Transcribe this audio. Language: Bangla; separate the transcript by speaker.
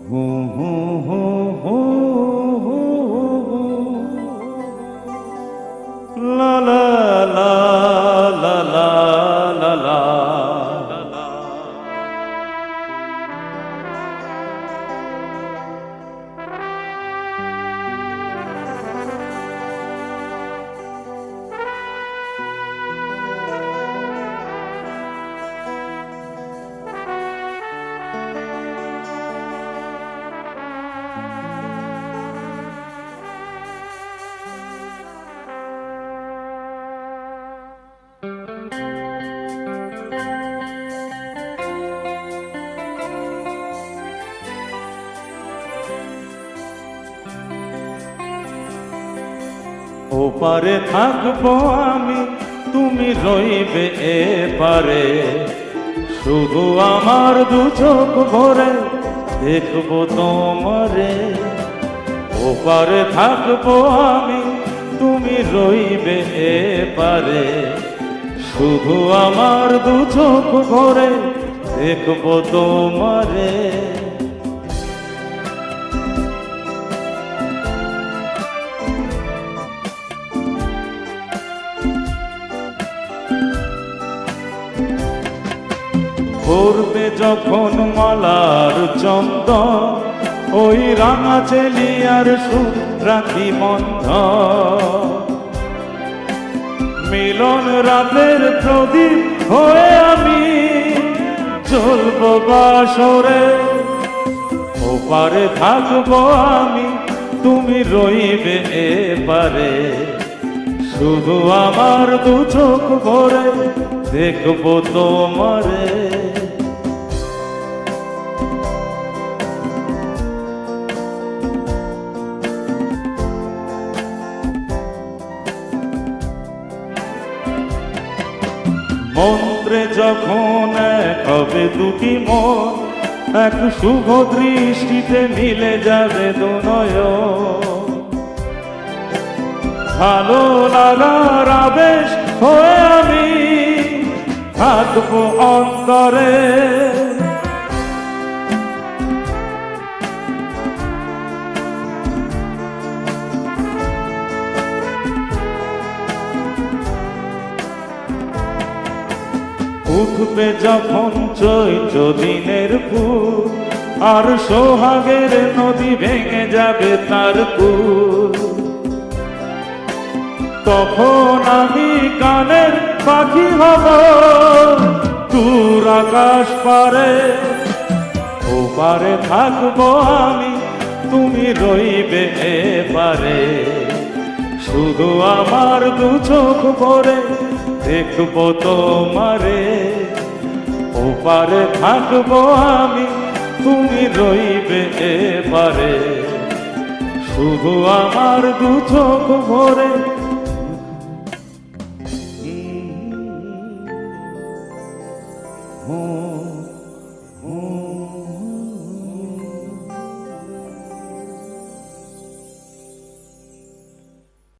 Speaker 1: হু হু হু হু হু হু। লা লা লা লা লা লা লা। ওপারে থাকবো আমি, তুমি রইবে এপারে। শুধু আমার দু চোখ ভরে দেখবো তোমারে। ওপারে থাকবো আমি, তুমি রইবে এপারে। শুধু আমার দু চোখ ভরে দেখবো তোমারে। পড়বে যখন মালার চন্দন, ওই রাঙা চেলিয়ার সুরাতি বন্ধ। মিলন রাতের প্রদীপ হয়ে আমি জ্বলব বাসরে। ওপারে থাকবো আমি, তুমি রইবে এপারে। শুধু আমার দু চোখ ভরে দেখবো তোমারে। মন্ত্রে যখন এক হবে দুটি মন, এক শুভ দৃষ্টিতে মিলে যাবে দুনয়ন। ভালো লাগার আবেশ হয়ে আমি থাকবো অন্তরে। উঠবে যখন চৈত্র দিনের ফুল, আর সোহাগের নদী ভেঙে যাবে তার কুল। তখন আমি কানের পাখি হব দূর আকাশ পারে। ওপারে থাকবো আমি, তুমি রইবে এপারে। শুধু আমার দু চোখ ভরে দেখবো তোমারে। ওপারে থাকবো আমি, তুমি রইবে এপারে। শুধু আমার দু চোখ ভরে। হুম হুম